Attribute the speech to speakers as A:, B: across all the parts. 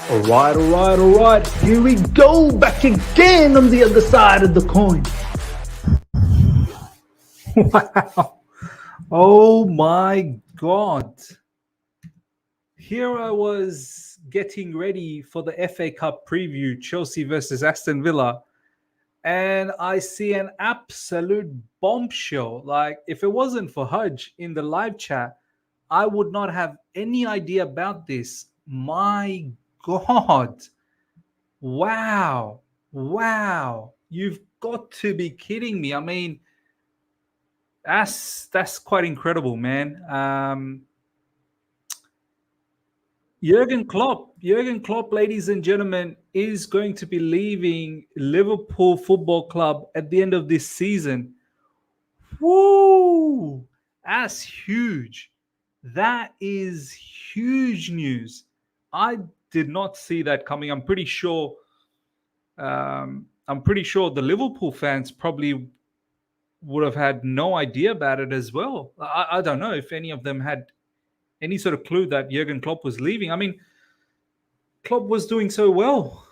A: All right. Here we go, back again on the other side of the coin. Wow. Oh my God. Here I was getting ready for the FA Cup preview, Chelsea versus Aston Villa, and I see an absolute bombshell. Like, if it wasn't for Hudge in the live chat, I would not have any idea about this. My God. Wow. You've got to be kidding me. I mean, that's quite incredible, man. Jurgen Klopp, ladies and gentlemen, is going to be leaving Liverpool Football Club at the end of this season. Woo! That's huge. That is huge news. I did not see that coming. I'm pretty sure the Liverpool fans probably would have had no idea about it as well. I don't know if any of them had any sort of clue that Jurgen Klopp was leaving. I mean, Klopp was doing so well.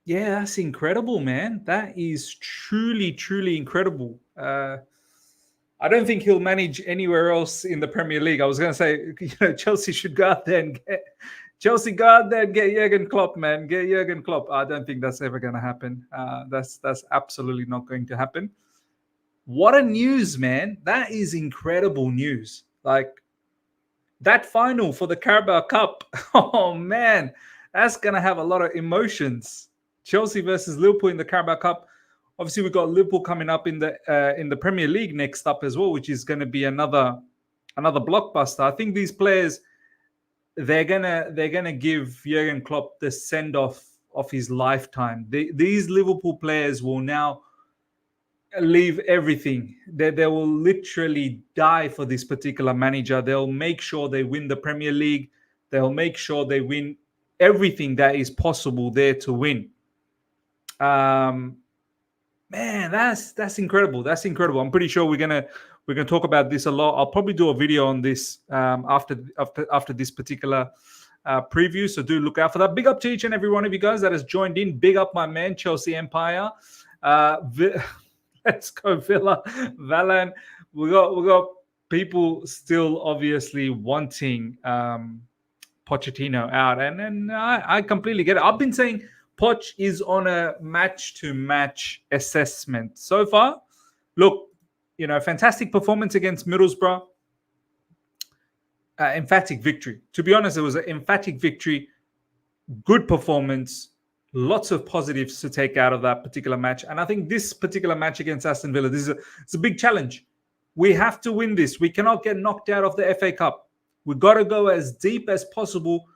A: Yeah, that's incredible, man. That is truly incredible. I don't think he'll manage anywhere else in the Premier League. I was going to say, Chelsea should go out there and get Jurgen Klopp, man. Get Jurgen Klopp. I don't think that's ever going to happen. That's absolutely not going to happen. What a news, man. That is incredible news. Like, that final for the Carabao Cup. Oh, man. That's going to have a lot of emotions. Chelsea versus Liverpool in the Carabao Cup. Obviously, we've got Liverpool coming up in the Premier League next up as well, which is going to be another blockbuster. I think these players, they're gonna give Jurgen Klopp the send off of his lifetime. These Liverpool players will now leave everything. They will literally die for this particular manager. They'll make sure they win the Premier League. They'll make sure they win everything that is possible there to win. Man, that's incredible. That's incredible. I'm pretty sure we're gonna talk about this a lot. I'll probably do a video on this after this particular preview. So do look out for that. Big up to each and every one of you guys that has joined in. Big up my man Chelsea Empire. Let's go Villa. Valan. We got people still obviously wanting Pochettino out, and I completely get it. I've been saying Poch is on a match-to-match assessment. So far, look, fantastic performance against Middlesbrough. Emphatic victory. To be honest, it was an emphatic victory. Good performance. Lots of positives to take out of that particular match. And I think this particular match against Aston Villa, it's a big challenge. We have to win this. We cannot get knocked out of the FA Cup. We've got to go as deep as possible.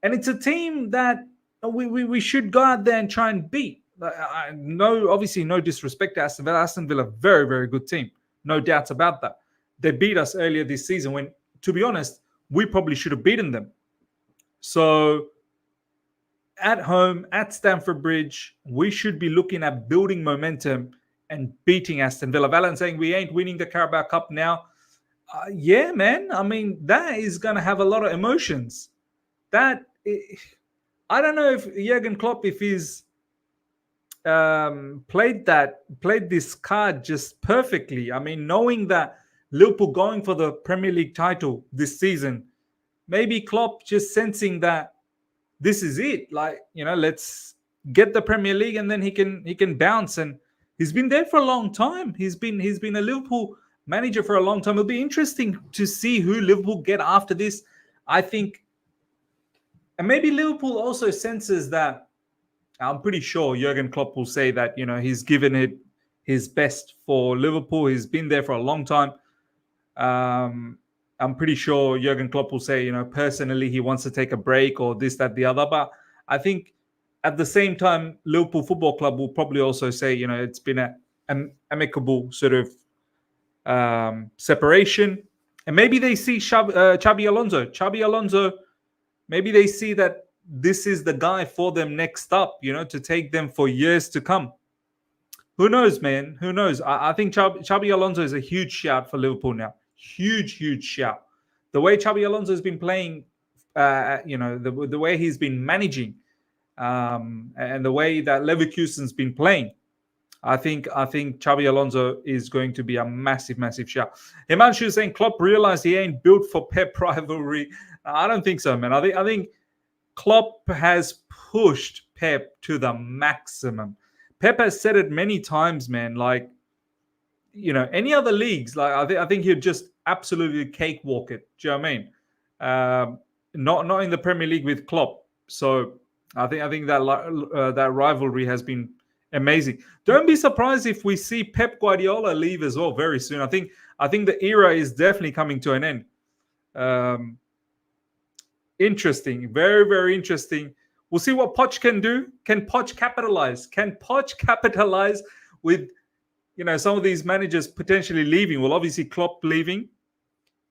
A: And it's a team that we should go out there and try and beat. Obviously, no disrespect to Aston Villa. Aston Villa, very, very good team. No doubts about that. They beat us earlier this season when, to be honest, we probably should have beaten them. So, at home, at Stamford Bridge, we should be looking at building momentum and beating Aston Villa. Valan saying we ain't winning the Carabao Cup now. Yeah, man. I mean, that is going to have a lot of emotions. I don't know if Jurgen Klopp, if he's played this card just perfectly. I mean, knowing that Liverpool going for the Premier League title this season, maybe Klopp just sensing that this is it. Like, let's get the Premier League and then he can bounce. And he's been there for a long time. He's been a Liverpool manager for a long time. It'll be interesting to see who Liverpool get after this. I think. And maybe Liverpool also senses that. I'm pretty sure Jurgen Klopp will say that, he's given it his best for Liverpool. He's been there for a long time. I'm pretty sure Jurgen Klopp will say, personally, he wants to take a break or this, that, the other. But I think at the same time, Liverpool Football Club will probably also say, it's been an amicable sort of separation. And maybe they see Xabi Alonso. Maybe they see that this is the guy for them next up, to take them for years to come. Who knows, man? Who knows? I think Xabi Alonso is a huge shout for Liverpool now. Huge shout. the way Xabi Alonso has been playing, the way he's been managing, and the way that Leverkusen's been playing, I think Xabi Alonso is going to be a massive, massive shout. Himanshu is saying Klopp realized he ain't built for Pep rivalry. I don't think so, man. I think Klopp has pushed Pep to the maximum. Pep has said it many times, man. Like, any other leagues, like I think he'd just absolutely cakewalk it. Do you know what I mean? Not in the Premier League with Klopp. So I think that rivalry has been amazing. Don't be surprised if we see Pep Guardiola leave as well very soon. I think the era is definitely coming to an end. Interesting, very, very interesting. We'll see what Poch can do. Can Poch capitalize? Can Poch capitalize with some of these managers potentially leaving? Well, obviously Klopp leaving.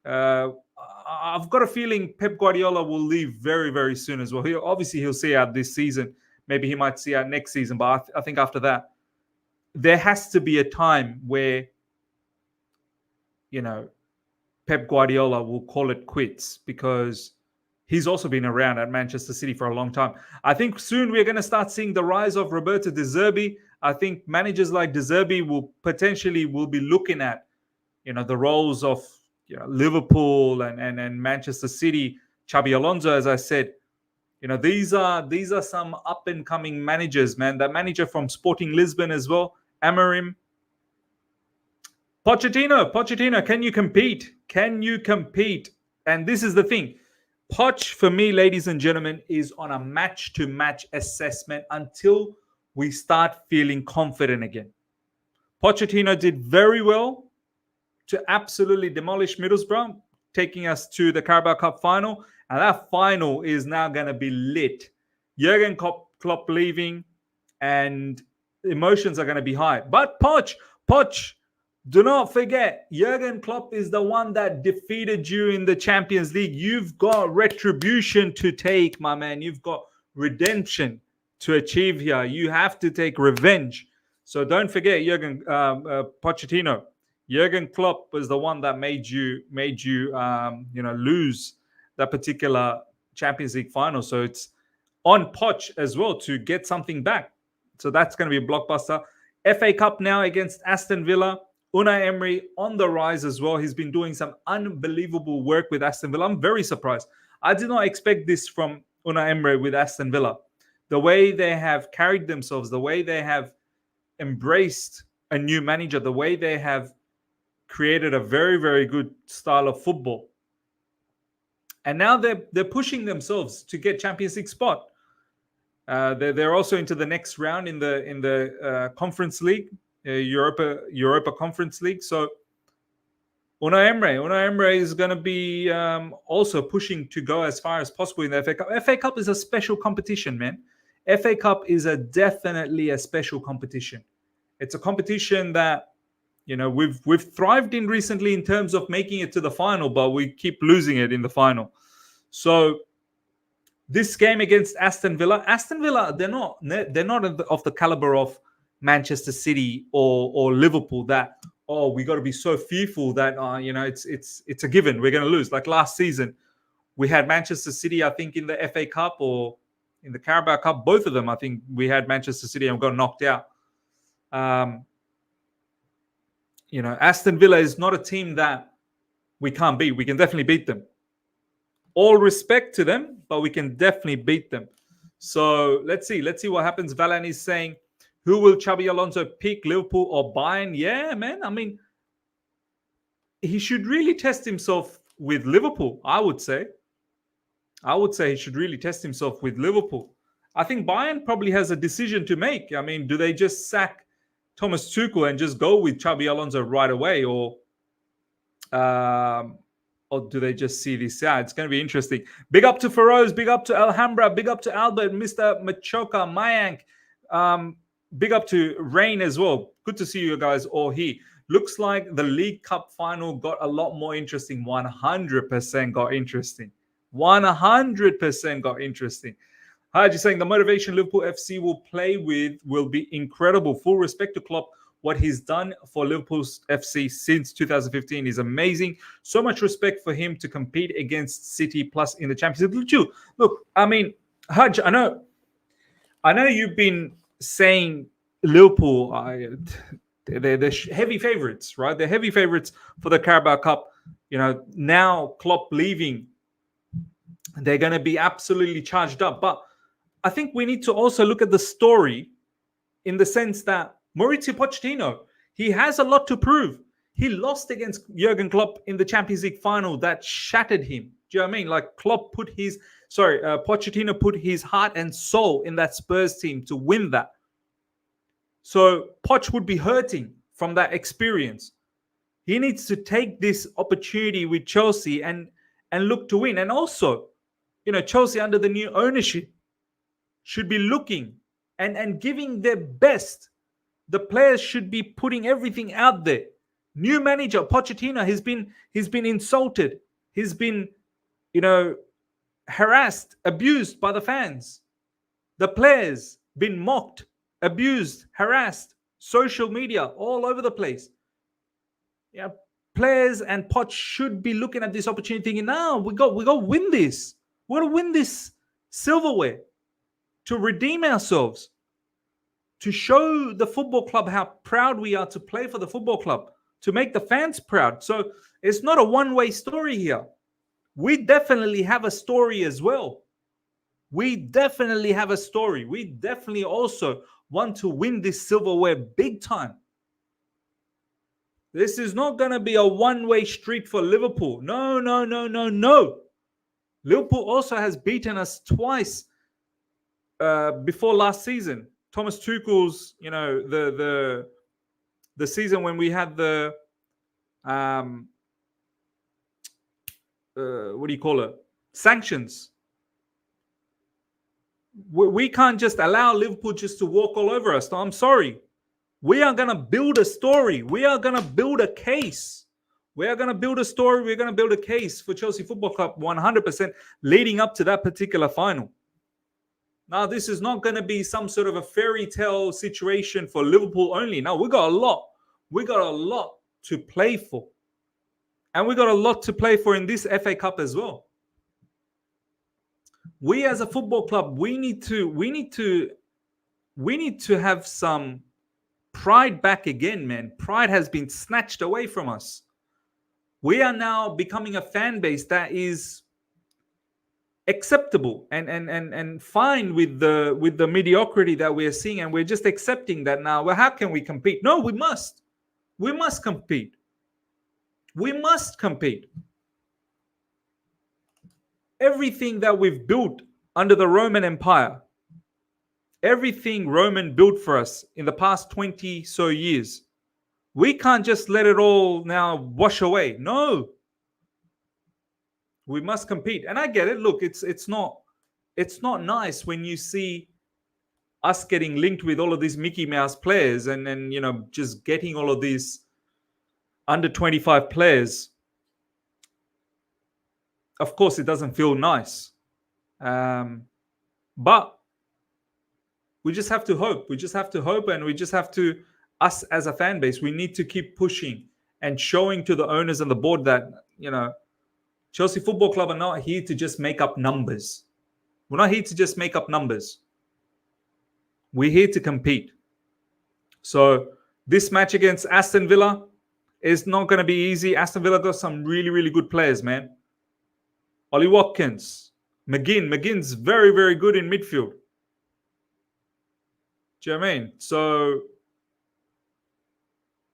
A: I've got a feeling Pep Guardiola will leave very, very soon as well. He'll see out this season. Maybe he might see out next season. But I think after that, there has to be a time where, Pep Guardiola will call it quits, because he's also been around at Manchester City for a long time. I think soon we're going to start seeing the rise of Roberto De Zerbi. I think managers like De Zerbi will be looking at, the roles of Liverpool and Manchester City. Xabi Alonso, as I said, these are some up and coming managers, man. That manager from Sporting Lisbon as well, Amorim. Pochettino, can you compete? Can you compete? And this is the thing. Poch, for me, ladies and gentlemen, is on a match-to-match assessment until we start feeling confident again. Pochettino did very well to absolutely demolish Middlesbrough, taking us to the Carabao Cup final. And that final is now going to be lit. Jurgen Klopp leaving, and emotions are going to be high. But Poch, do not forget, Jurgen Klopp is the one that defeated you in the Champions League. You've got retribution to take, my man. You've got redemption to achieve here. You have to take revenge. So don't forget, Pochettino. Jurgen Klopp was the one that made you lose that particular Champions League final. So it's on Poch as well to get something back. So that's going to be a blockbuster. FA Cup now against Aston Villa. Unai Emery on the rise as well. He's been doing some unbelievable work with Aston Villa. I'm very surprised. I did not expect this from Unai Emery with Aston Villa. The way they have carried themselves, the way they have embraced a new manager, the way they have created a very, very good style of football. And now they're pushing themselves to get Champions League spot. They're also into the next round in the Conference League. Europa Conference League. So Unai Emery is going to be also pushing to go as far as possible in the FA Cup. FA Cup is a special competition, man. FA Cup is definitely a special competition. It's a competition that we've thrived in recently in terms of making it to the final, but we keep losing it in the final. So this game against Aston Villa, they're not of the caliber of Manchester City or Liverpool that we got to be so fearful that it's a given we're going to lose. Like last season, we had Manchester City, I think, in the FA Cup or in the Carabao Cup. Both of them, I think, we had Manchester City and got knocked out. Aston Villa is not a team that we can't beat. We can definitely beat them. All respect to them, but we can definitely beat them. So let's see what happens. Valan is saying, who will Xabi Alonso pick, Liverpool or Bayern? Yeah, man. I mean, he should really test himself with Liverpool, I would say. He should really test himself with Liverpool. I think Bayern probably has a decision to make. I mean, do they just sack Thomas Tuchel and just go with Xabi Alonso right away? Or do they just see this out? It's going to be interesting. Big up to Feroz. Big up to Alhambra. Big up to Albert, Mr. Machoka, Mayank. Big up to Rain as well. Good to see you guys all here. Looks like the League Cup final got a lot more interesting. 100% got interesting. 100% got interesting. Haji saying the motivation Liverpool FC will play with will be incredible. Full respect to Klopp. What he's done for Liverpool FC since 2015 is amazing. So much respect for him to compete against City plus in the Champions League. Look, I mean, Haj, I know you've been saying Liverpool, they're heavy favorites, right? They're heavy favorites for the Carabao Cup. Now Klopp leaving, they're going to be absolutely charged up. But I think we need to also look at the story in the sense that Mauricio Pochettino, he has a lot to prove. He lost against Jurgen Klopp in the Champions League final that shattered him. Do you know what I mean? Like Pochettino put his heart and soul in that Spurs team to win that. So Poch would be hurting from that experience. He needs to take this opportunity with Chelsea and look to win. And also, Chelsea under the new ownership should be looking and giving their best. The players should be putting everything out there. New manager Pochettino, he's been insulted. He's been, harassed, abused by the fans. The players been mocked, abused, harassed. Social media all over the place. Yeah, players and Poch should be looking at this opportunity thinking, "No, we got to win this. We got to win this silverware to redeem ourselves, to show the football club how proud we are to play for the football club, to make the fans proud." So it's not a one-way story here. We definitely have a story as well. We definitely have a story. We definitely also want to win this silverware big time. This is not going to be a one-way street for Liverpool. No. Liverpool also has beaten us twice before last season. Thomas Tuchel's, the season when we had the what do you call it? Sanctions. We can't just allow Liverpool just to walk all over us. No, I'm sorry. We are going to build a story. We are going to build a case. We are going to build a story. We're going to build a case for Chelsea Football Club 100% leading up to that particular final. Now, this is not going to be some sort of a fairy tale situation for Liverpool only. No, we got a lot. We got a lot to play for. And we got a lot to play for in this FA Cup as well. We as a football club, we need to have some pride back again, man. Pride has been snatched away from us. We are now becoming a fan base that is acceptable and fine with the mediocrity that we are seeing, and we're just accepting that now. Well, how can we compete? No, we must compete. We must compete. Everything that we've built under the Roman Empire, everything Roman built for us in the past 20 so years, we can't just let it all now wash away. No. We must compete. And I get it. Look, it's not nice when you see us getting linked with all of these Mickey Mouse players and just getting all of these under 25 players. Of course, it doesn't feel nice. But we just have to hope. We just have to hope, and we just have to, us as a fan base, we need to keep pushing and showing to the owners and the board that, Chelsea Football Club are not here to just make up numbers. We're not here to just make up numbers. We're here to compete. So this match against Aston Villa is not going to be easy. Aston Villa got some really, really good players, man. Ollie Watkins, McGinn's very, very good in midfield. Do you know what I mean? So,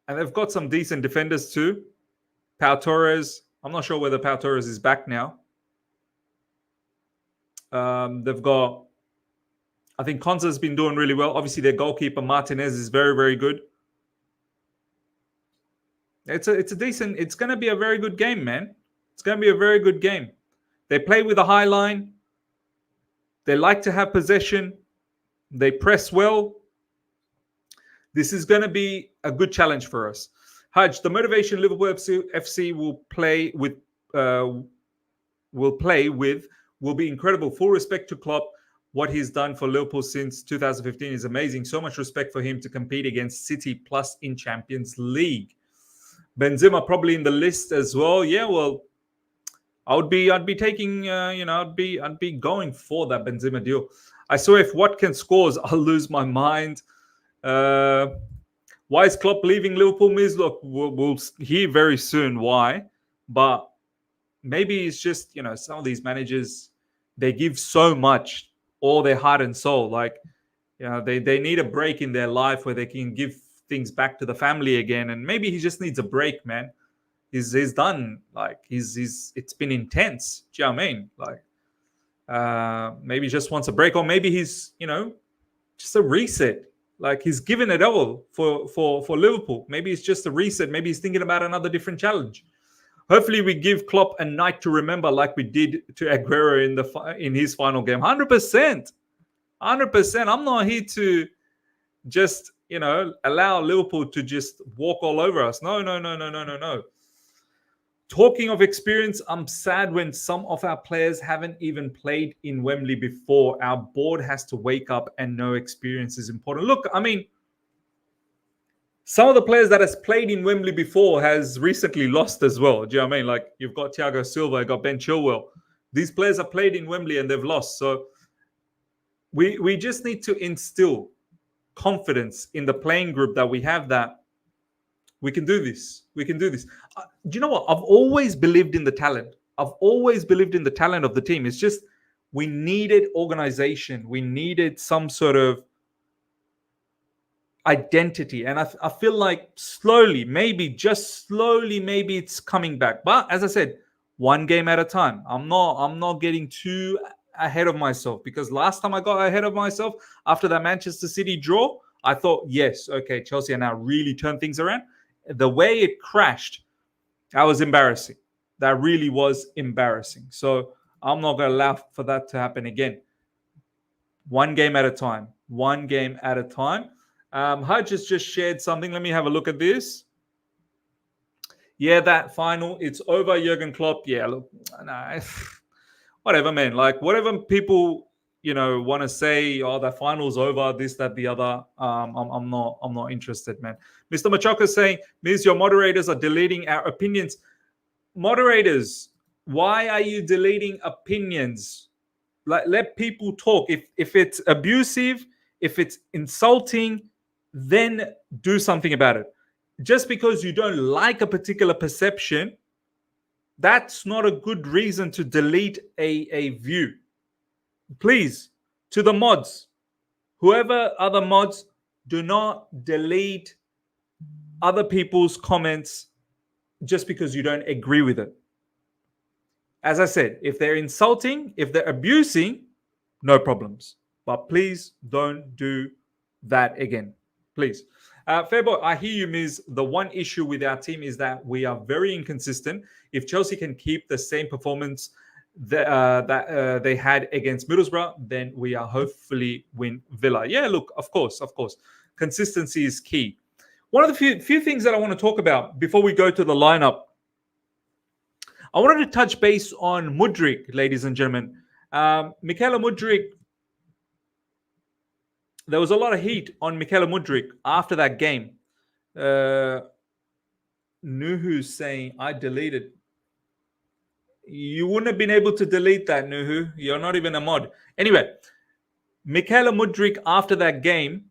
A: and they've got some decent defenders too. Pau Torres. I'm not sure whether Pau Torres is back now. They've got, I think Konsa's been doing really well. Obviously, their goalkeeper Martinez is very, very good. It's going to be a very good game, man. It's going to be a very good game. They play with a high line. They like to have possession. They press well. This is going to be a good challenge for us. Haj, the motivation Liverpool FC will play with will be incredible. Full respect to Klopp. What he's done for Liverpool since 2015 is amazing. So much respect for him to compete against City plus in Champions League. Benzema probably in the list as well. Yeah, well, I'd be taking, I'd be going for that Benzema deal. I saw if Watkins scores, I'll lose my mind. Why is Klopp leaving Liverpool? Miz, look, we'll hear very soon why. But maybe it's just, some of these managers, they give so much, all their heart and soul. Like, they need a break in their life where they can give things back to the family again. And maybe he just needs a break, man. He's done. Like, it's been intense. Do you know what I mean? Like, maybe he just wants a break, or maybe he's, just a reset. Like, he's given it all for Liverpool. Maybe it's just a reset. Maybe he's thinking about another different challenge. Hopefully, we give Klopp a night to remember, like we did to Aguero in his final game. 100%. I'm not here to just, allow Liverpool to just walk all over us. No. Talking of experience, I'm sad when some of our players haven't even played in Wembley before. Our board has to wake up and know experience is important. Look, I mean, some of the players that has played in Wembley before has recently lost as well. Do you know what I mean? Like, you've got Thiago Silva, you've got Ben Chilwell. These players have played in Wembley and they've lost. So we just need to instill confidence in the playing group that we have, that we can do this. We can do this. Do you know what? I've always believed in the talent. I've always believed in the talent of the team. It's just we needed organization. We needed some sort of identity. And I feel like slowly, maybe it's coming back. But as I said, one game at a time. I'm not getting too ahead of myself, because last time I got ahead of myself after that Manchester City draw, I thought, yes, okay, Chelsea are now really turned things around. The way it crashed, that was embarrassing. That really was embarrassing. So I'm not going to allow for that to happen again. One game at a time. One game at a time. Hudge has just shared something. Let me have a look at this. Yeah, that final, it's over. Jurgen Klopp. Yeah, look, no, whatever, man. Like, whatever people want to say, oh, the final's over, this, that, the other. I'm not interested, man. Mr. Machoka is saying, Miz, your moderators are deleting our opinions. Moderators, why are you deleting opinions? Like, let people talk. If it's abusive, if it's insulting, then do something about it. Just because you don't like a particular perception, that's not a good reason to delete a view. Please, to the mods, whoever other mods, do not delete other people's comments just because you don't agree with it. As I said, if they're insulting, if they're abusing, no problems. But please don't do that again. Please. Fairboy, I hear you, Miz. The one issue with our team is that we are very inconsistent. If Chelsea can keep the same performance that they had against Middlesbrough, then we are hopefully win Villa. Yeah, look, of course. Consistency is key. One of the few things that I want to talk about before we go to the lineup, I wanted to touch base on Mudryk, ladies and gentlemen. Michaela Mudryk, there was a lot of heat on Michaela Mudryk after that game. Nuhu's saying, I deleted. You wouldn't have been able to delete that, Nuhu. You're not even a mod. Anyway, Michaela Mudryk after that game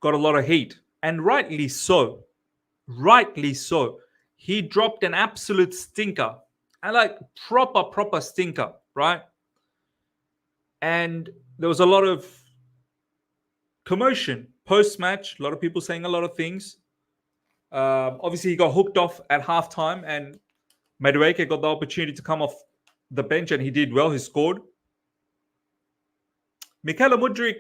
A: got a lot of heat. And rightly so. Rightly so. He dropped an absolute stinker. And like proper stinker, right? And there was a lot of commotion post-match. A lot of people saying a lot of things. Obviously, he got hooked off at halftime, and Mudryk got the opportunity to come off the bench, and he did well. He scored. Michaela Mudryk,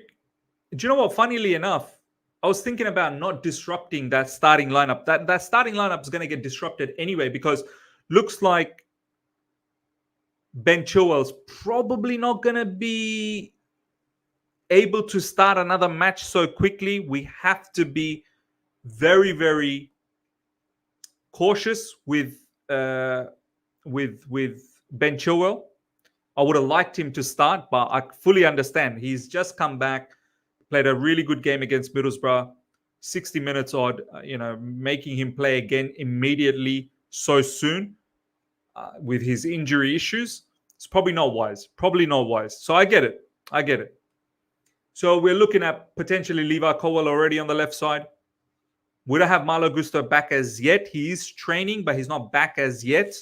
A: do you know what? Funnily enough, I was thinking about not disrupting that starting lineup. That starting lineup is going to get disrupted anyway, because looks like Ben Chilwell's probably not going to be able to start another match so quickly. We have to be very, very cautious with Ben Chilwell. I would have liked him to start, but I fully understand. He's just come back, played a really good game against Middlesbrough, 60 minutes odd, making him play again immediately so soon with his injury issues. It's probably not wise. So I get it. So we're looking at potentially Levi Colwill already on the left side. We don't have Malo Gusto back as yet. He is training, but he's not back as yet.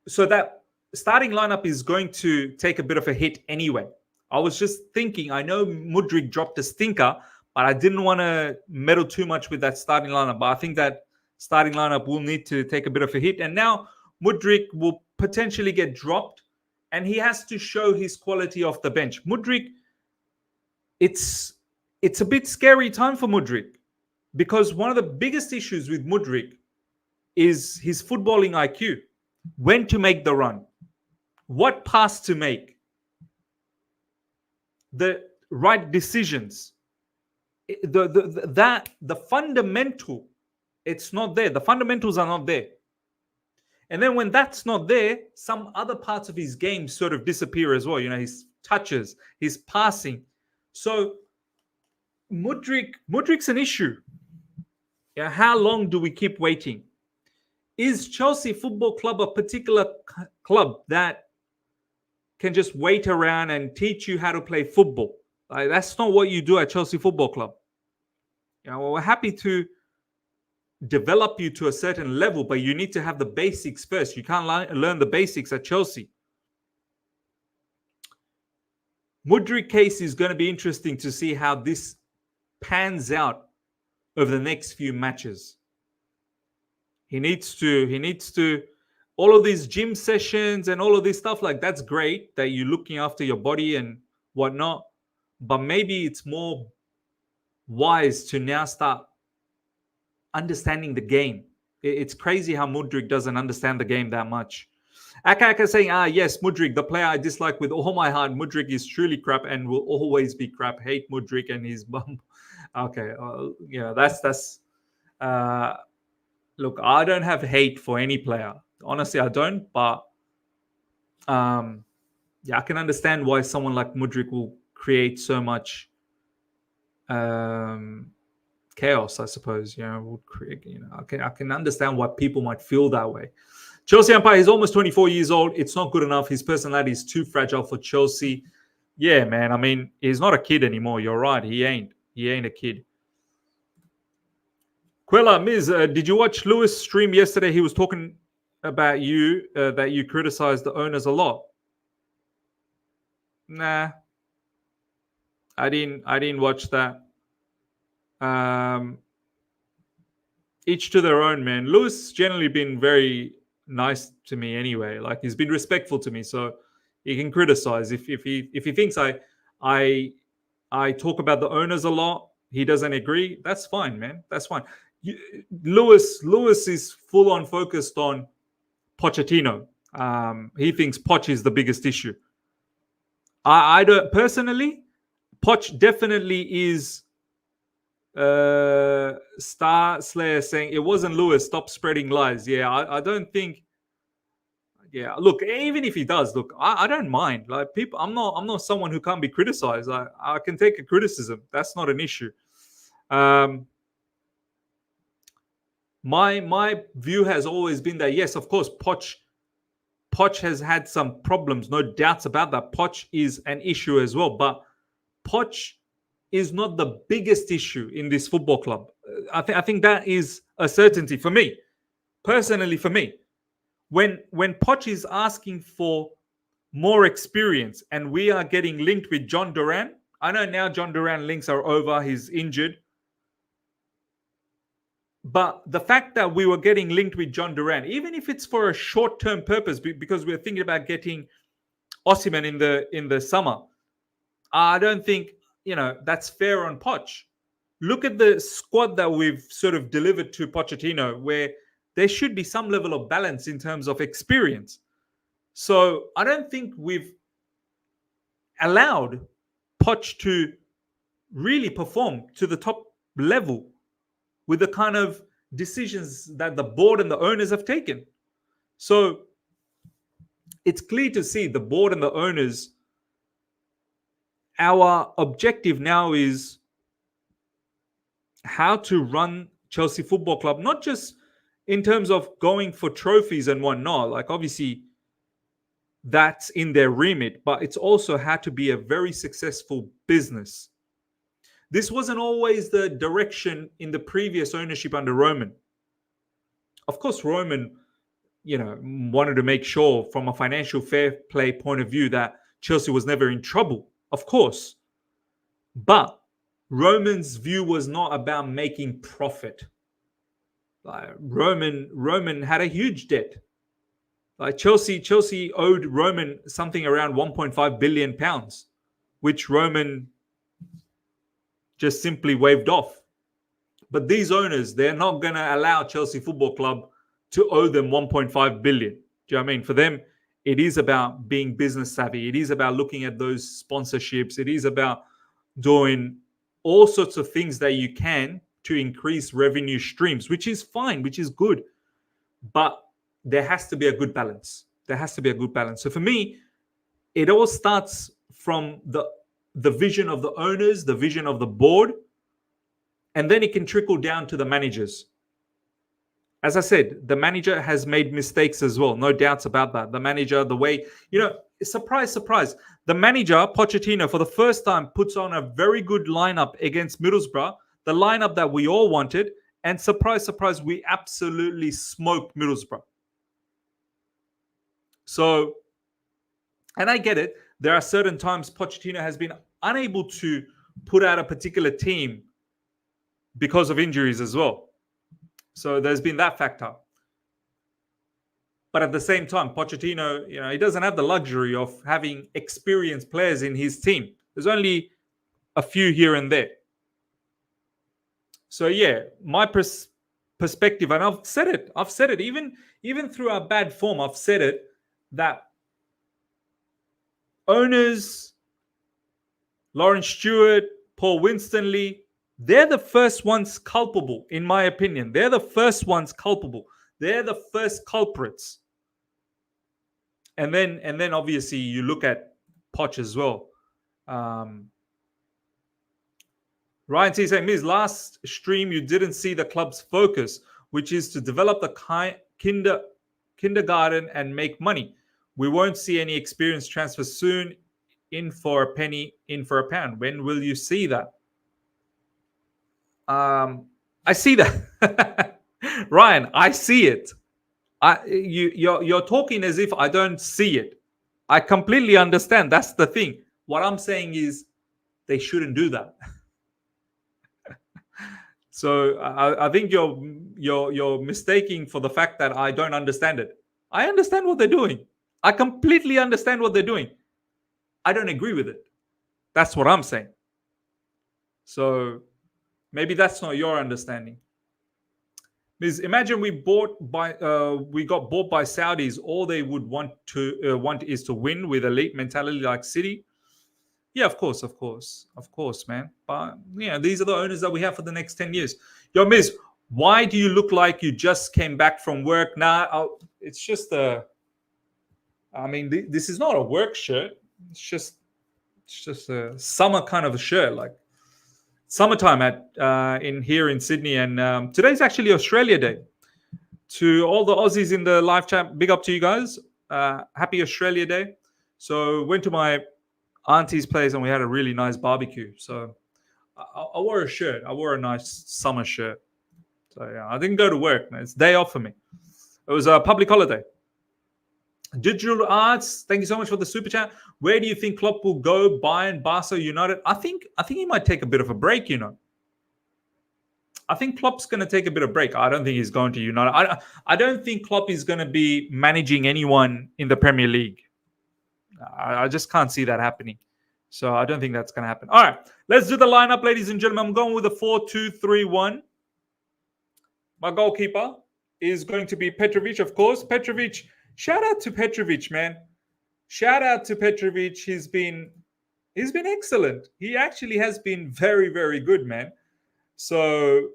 A: So that starting lineup is going to take a bit of a hit anyway. I was just thinking, I know Mudryk dropped a stinker, but I didn't want to meddle too much with that starting lineup. But I think that starting lineup will need to take a bit of a hit. And now Mudryk will potentially get dropped, and he has to show his quality off the bench. Mudryk, it's a bit scary time for Mudryk, because one of the biggest issues with Mudryk is his footballing IQ. When to make the run, what pass to make, the right decisions. The fundamental, it's not there. The fundamentals are not there. And then when that's not there, some other parts of his game sort of disappear as well. His touches, his passing. So Mudryk's an issue. How long do we keep waiting? Is Chelsea Football Club a particular club that can just wait around and teach you how to play football? That's not what you do at Chelsea Football Club. We're happy to develop you to a certain level, but you need to have the basics first. You can't learn the basics at Chelsea. Mudryk case is going to be interesting to see how this pans out over the next few matches. He needs to, all of these gym sessions and all of this stuff, that's great that you're looking after your body and whatnot, but maybe it's more wise to now start understanding the game. It's crazy how Mudryk doesn't understand the game that much. Aka saying, yes, Mudryk, the player I dislike with all my heart. Mudryk is truly crap and will always be crap. Hate Mudryk and his bum. Okay, that's look, I don't have hate for any player. Honestly, I don't. But I can understand why someone like Mudryk will create so much chaos, I suppose. Would create. I can understand why people might feel that way. Chelsea Empire is almost 24 years old. It's not good enough. His personality is too fragile for Chelsea. Yeah, man. I mean, he's not a kid anymore. You're right. He ain't a kid. Quella, Miz, did you watch Lewis' stream yesterday? He was talking about you, that you criticize the owners a lot. Nah, I didn't watch that. Each to their own, man. Lewis generally been very nice to me anyway. He's been respectful to me, so he can criticize if he thinks I talk about the owners a lot. He doesn't agree. That's fine, man. That's fine. Lewis is full on focused on Pochettino. He thinks Poch is the biggest issue. I don't personally. Poch definitely is. Star Slayer saying it wasn't Lewis. Stop spreading lies. Yeah, I don't think. Yeah, look, even if he does, look, I don't mind. People, I'm not someone who can't be criticized. I can take a criticism. That's not an issue. My view has always been that, yes, of course, Poch has had some problems, no doubts about that. Poch is an issue as well, but Poch is not the biggest issue in this football club. I think that is a certainty for me, personally. For me, when Poch is asking for more experience and we are getting linked with John Duran, I know now John Duran links are over. He's injured. But the fact that we were getting linked with John Duran, even if it's for a short-term purpose, because we're thinking about getting Osimhen in the summer, I don't think that's fair on Poch. Look at the squad that we've sort of delivered to Pochettino, where there should be some level of balance in terms of experience. So I don't think we've allowed Poch to really perform to the top level with the kind of decisions that the board and the owners have taken. So it's clear to see the board and the owners. Our objective now is how to run Chelsea Football Club, not just in terms of going for trophies and whatnot. Like, obviously, that's in their remit, but it's also had to be a very successful business. This wasn't always the direction in the previous ownership under Roman. Of course, Roman, wanted to make sure from a financial fair play point of view that Chelsea was never in trouble, of course. But Roman's view was not about making profit. Roman had a huge debt. Like Chelsea owed Roman something around 1.5 billion pounds, which Roman just simply waved off. But these owners, they're not going to allow Chelsea Football Club to owe them 1.5 billion. Do you know what I mean? For them, it is about being business savvy. It is about looking at those sponsorships. It is about doing all sorts of things that you can to increase revenue streams, which is fine, which is good. But there has to be a good balance. There has to be a good balance. So for me, it all starts from the vision of the owners, the vision of the board, and then it can trickle down to the managers. As I said, the manager has made mistakes as well. No doubts about that. The manager, the way, surprise, surprise. The manager, Pochettino, for the first time puts on a very good lineup against Middlesbrough, the lineup that we all wanted. And surprise, surprise, we absolutely smoked Middlesbrough. So, and I get it. There are certain times Pochettino has been unable to put out a particular team because of injuries as well. So there's been that factor. But at the same time, Pochettino, he doesn't have the luxury of having experienced players in his team. There's only a few here and there. So yeah, my perspective, and I've said it, even through our bad form, I've said it, that owners, Lawrence Stewart, Paul Winstanley, they're the first ones culpable, in my opinion. They're the first ones culpable. They're the first culprits. And then obviously you look at Poch as well. Ryan T saying, Miz, last stream you didn't see the club's focus, which is to develop the kindergarten and make money. We won't see any experienced transfers soon. In for a penny, in for a pound. When will you see that? I see that. Ryan, I see it. You're talking as if I don't see it. I completely understand. That's the thing. What I'm saying is they shouldn't do that. So I think you're mistaking for the fact that I don't understand it. I understand what they're doing. I completely understand what they're doing. I don't agree with it. That's what I'm saying. So maybe that's not your understanding. Because imagine we got bought by Saudis. All they would want is to win with elite mentality like City. Yeah, of course, man. But these are the owners that we have for the next 10 years. Yo, Miz, why do you look like you just came back from work? Nah, it's just this is not a work shirt. It's just a summer kind of a shirt, like summertime here in Sydney. And today's actually Australia Day. To all the Aussies in the live chat, big up to you guys. Happy Australia Day. So went to my auntie's place and we had a really nice barbecue. So I wore a shirt. I wore a nice summer shirt. So yeah, I didn't go to work. Man. It's day off for me. It was a public holiday. Digital Arts, thank you so much for the super chat. Where do you think Klopp will go? Bayern, Barca, United? I think he might take a bit of a break. I think Klopp's going to take a bit of break. I don't think he's going to United. I don't think Klopp is going to be managing anyone in the Premier League. I just can't see that happening. So I don't think that's going to happen. All right, let's do the lineup, ladies and gentlemen. I'm going with a 4-2-3-1. My goalkeeper is going to be Petrovic, of course. Petrovic, shout out to Petrovic, man. Shout out to Petrovic. He's been excellent. He actually has been very, very good, man. So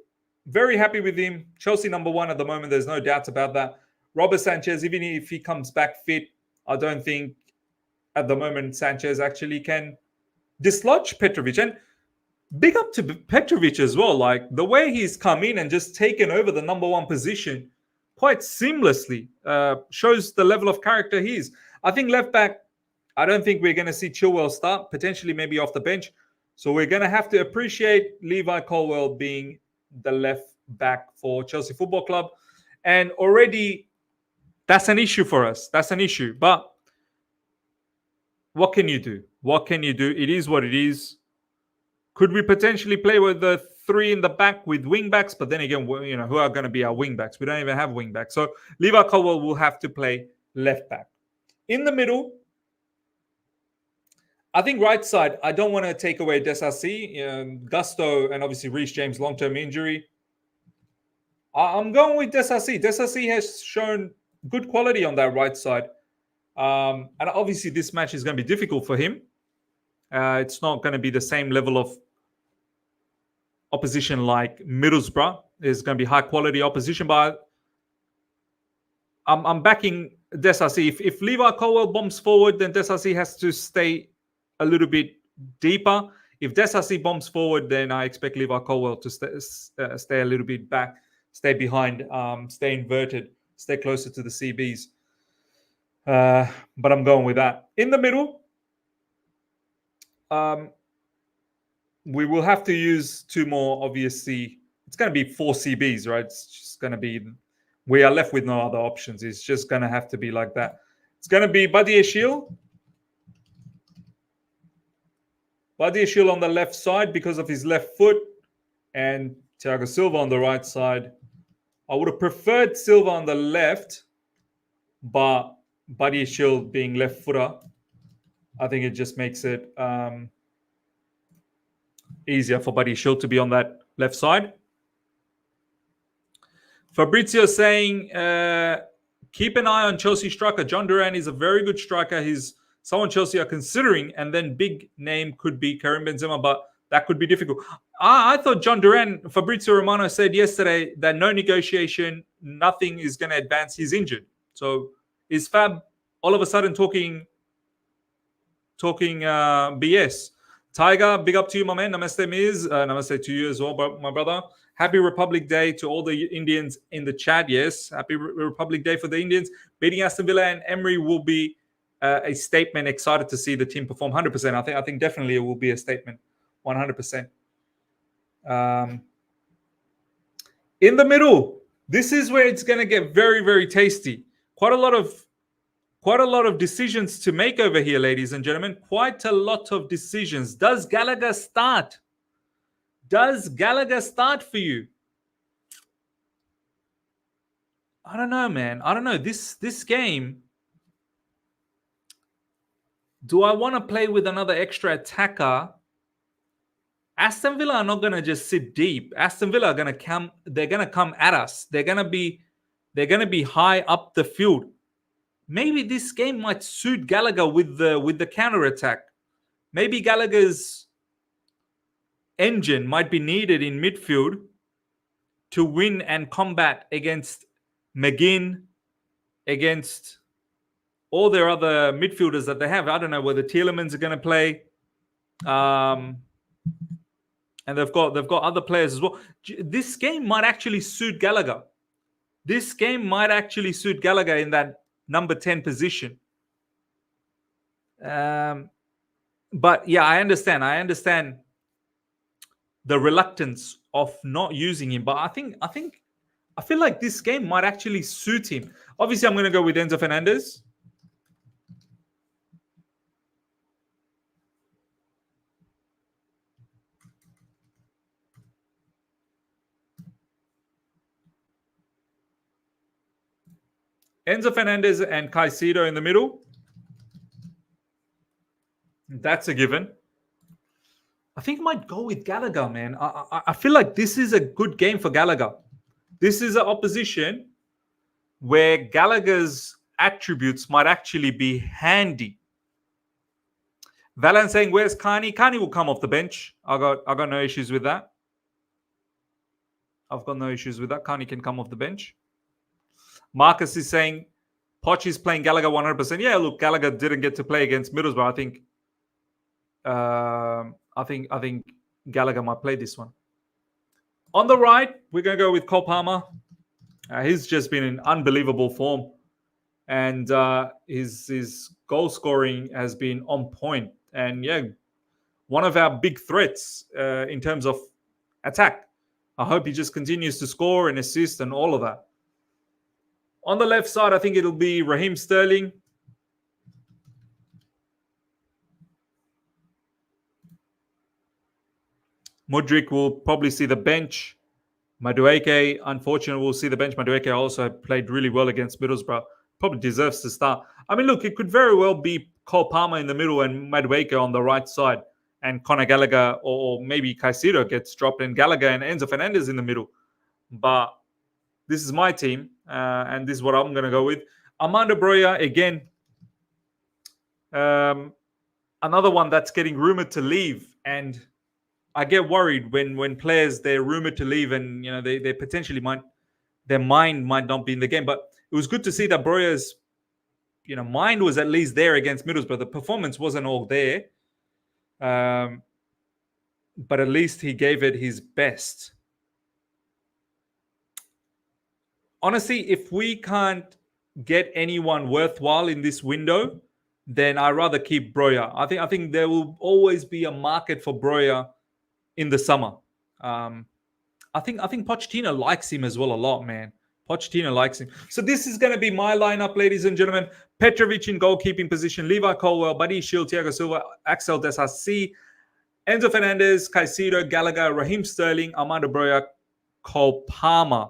A: very happy with him. Chelsea number one at the moment. There's no doubts about that. Robert Sanchez, even if he comes back fit, I don't think at the moment Sanchez actually can dislodge Petrovic. And big up to Petrovic as well. Like the way he's come in and just taken over the number one position quite seamlessly shows the level of character he is. I think left back, I don't think we're going to see Chilwell start, potentially maybe off the bench. So we're going to have to appreciate Levi Colwill being the left back for Chelsea Football Club. And already that's an issue for us. That's an issue. But what can you do? What can you do? It is what it is. Could we potentially play with the three in the back with wing backs? But then again, you know, who are going to be our wing backs? We don't even have wing backs. So Levi Colwill will have to play left back. In the middle, I think right side, I don't want to take away Desassi, Gusto, and obviously Reece James long-term injury. I'm going with Desassi. Desassi has shown good quality on that right side. And obviously this match is going to be difficult for him. It's not going to be the same level of opposition like Middlesbrough. It's going to be high-quality opposition, but I'm backing Desassi. If Levi Colwill bombs forward, then Desassi has to stay a little bit deeper. If Desassi bombs forward, then I expect Levi Colwill to stay a little bit back, stay behind, stay inverted, stay closer to the CBs. But I'm going with that. In the middle, we will have to use two more, obviously. It's going to be 4 CBs, right? It's just going to be... We are left with no other options. It's just going to have to be like that. It's going to be Badiashile. Badiashile on the left side because of his left foot, and Thiago Silva on the right side. I would have preferred Silva on the left, but Badiashile being left footer, I think it just makes it easier for Badiashile to be on that left side. Fabrizio saying, keep an eye on Chelsea striker. John Duran is a very good striker. He's someone Chelsea are considering, and then big name could be Karim Benzema, but that could be difficult. I thought John Duran, Fabrizio Romano said yesterday that no negotiation, nothing is going to advance. He's injured. So is Fab all of a sudden talking BS? Tiger, big up to you, my man. Namaste, Miz. Namaste to you as well, my brother. Happy Republic Day to all the Indians in the chat. Yes, happy Republic Day for the Indians. Beating Aston Villa and Emery will be a statement. Excited to see the team perform 100%. I think definitely it will be a statement, 100%. In the middle, this is where it's going to get very, very tasty. Quite a lot of decisions to make over here, ladies and gentlemen. Quite a lot of decisions. Does Gallagher start? Does Gallagher start for you? I don't know, man. I don't know. This game, do I want to play with another extra attacker? Aston Villa are not going to just sit deep. Aston Villa are going to come. They're going to come at us. They're going to be high up the field. Maybe this game might suit Gallagher with the counter attack. Maybe Gallagher's engine might be needed in midfield to win and combat against McGinn, against all their other midfielders that they have. I don't know whether Tielemans are going to play, and they've got other players as well. This game might actually suit Gallagher. This game might actually suit Gallagher in that number 10 position. But yeah, I understand the reluctance of not using him. But I feel like this game might actually suit him. Obviously, I'm going to go with Enzo Fernandez. Enzo Fernandez and Caicedo in the middle. That's a given. I think I might go with Gallagher, man. I feel like this is a good game for Gallagher. This is an opposition where Gallagher's attributes might actually be handy. Valan saying, where's Carney? Carney will come off the bench. I got no issues with that. I've got no issues with that. Carney can come off the bench. Marcus is saying, Poch is playing Gallagher 100%. Yeah, look, Gallagher didn't get to play against Middlesbrough. I think Gallagher might play this one. On the right, we're going to go with Cole Palmer. He's just been in unbelievable form, and his goal scoring has been on point. And yeah, one of our big threats in terms of attack. I hope he just continues to score and assist and all of that. On the left side, I think it'll be Raheem Sterling. Mudryk will probably see the bench. Madueke, unfortunately, will see the bench. Madueke also played really well against Middlesbrough. Probably deserves to start. I mean, look, it could very well be Cole Palmer in the middle and Madueke on the right side. And Conor Gallagher or maybe Caicedo gets dropped and Gallagher and Enzo Fernandez in the middle. But this is my team, and this is what I'm going to go with. Armando Broja, again, another one that's getting rumored to leave. And I get worried when players, they're rumored to leave and, you know, they potentially their mind might not be in the game. But it was good to see that Broja's, you know, mind was at least there against Middlesbrough. The performance wasn't all there. But at least he gave it his best. Honestly, if we can't get anyone worthwhile in this window, then I'd rather keep Broja. I think there will always be a market for Broja in the summer. I think Pochettino likes him as well a lot, man. Pochettino likes him. So this is going to be my lineup, ladies and gentlemen. Petrovic in goalkeeping position, Levi Colwell, Buddy Shield, Thiago Silva, Axel Desassi, Enzo Fernandez, Caicedo, Gallagher, Raheem Sterling, Armando Broja, Cole Palmer.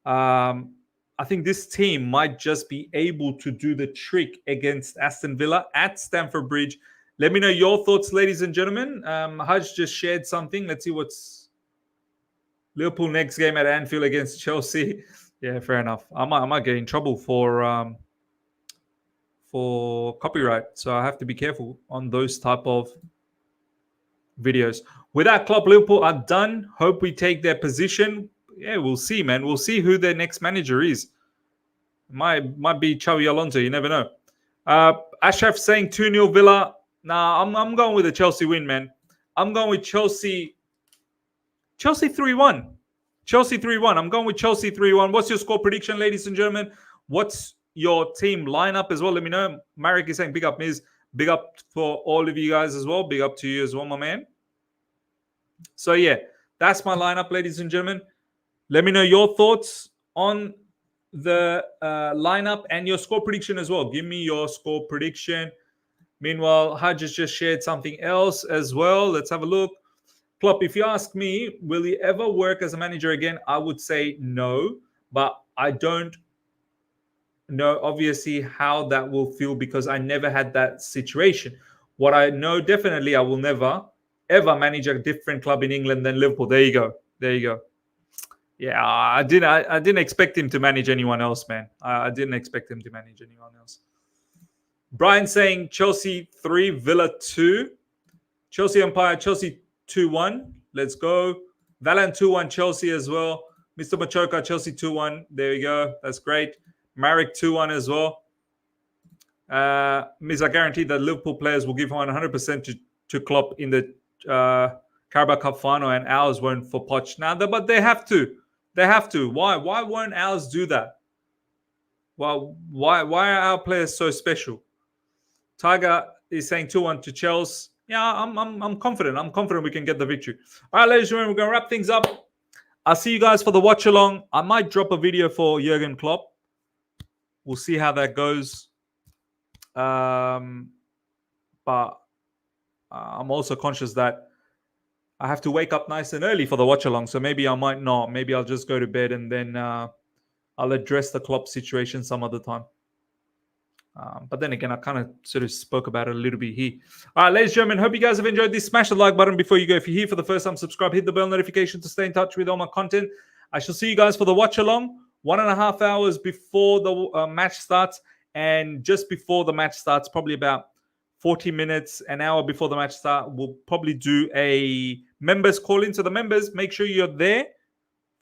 A: I think this team might just be able to do the trick against Aston Villa at Stamford Bridge. Let me know your thoughts, ladies and gentlemen. Haj just shared something. Let's see what's Liverpool next game at Anfield against Chelsea. Yeah, fair enough. I might get in trouble for copyright, so I have to be careful on those type of videos. With that, Klopp, Liverpool are done. Hope we take their position. Yeah, we'll see, man. We'll see who their next manager is. Might be Xabi Alonso. You never know. Ashraf saying 2-0 Villa. Nah, I'm going with a Chelsea win, man. I'm going with Chelsea 3-1. Chelsea 3-1. I'm going with Chelsea 3-1. What's your score prediction, ladies and gentlemen? What's your team lineup as well? Let me know. Marek is saying big up, Miz. Big up for all of you guys as well. Big up to you as well, my man. So, yeah, that's my lineup, ladies and gentlemen. Let me know your thoughts on the lineup and your score prediction as well. Give me your score prediction. Meanwhile, Haj has just shared something else as well. Let's have a look. Klopp, if you ask me, will he ever work as a manager again? I would say no, but I don't know, obviously, how that will feel because I never had that situation. What I know definitely, I will never, ever manage a different club in England than Liverpool. There you go. Yeah, I didn't expect him to manage anyone else, man. I didn't expect him to manage anyone else. Brian saying Chelsea 3, Villa 2. Chelsea Empire, Chelsea 2-1. Let's go. Valan 2-1, Chelsea as well. Mr. Machoka, Chelsea 2-1. There we go. That's great. Marek 2-1 as well. Miss, I guarantee that Liverpool players will give 100% to Klopp in the Carabao Cup final, and ours won't for Poch. Now, but they have to. They have to. Why? Why won't ours do that? Well, why are our players so special? Tiger is saying 2-1 to Chelsea. Yeah, I'm confident. I'm confident we can get the victory. All right, ladies and gentlemen, we're going to wrap things up. I'll see you guys for the watch along. I might drop a video for Jurgen Klopp. We'll see how that goes. But I'm also conscious that I have to wake up nice and early for the watch along. So maybe I might not. Maybe I'll just go to bed and then I'll address the Klopp situation some other time. But then again, I kind of sort of spoke about it a little bit here. All right, ladies and gentlemen, hope you guys have enjoyed this. Smash the like button before you go. If you're here for the first time, subscribe, hit the bell notification to stay in touch with all my content. I shall see you guys for the watch along 1.5 hours before the match starts. And just before the match starts, probably about 40 minutes, an hour before the match starts, we'll probably do a members call in. So the members, make sure you're there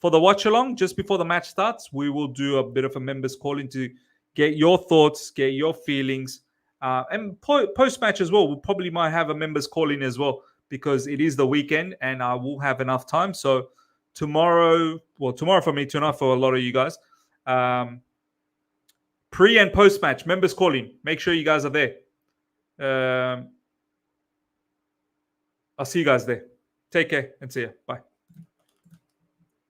A: for the watch along just before the match starts. We will do a bit of a members call in to Get your thoughts, get your feelings, and post match as well. We'll probably might have a members call in as well because it is the weekend and I will have enough time. So tomorrow for me, tonight for a lot of you guys. Pre and post match members call in. Make sure you guys are there. I'll see you guys there. Take care and see ya. Bye.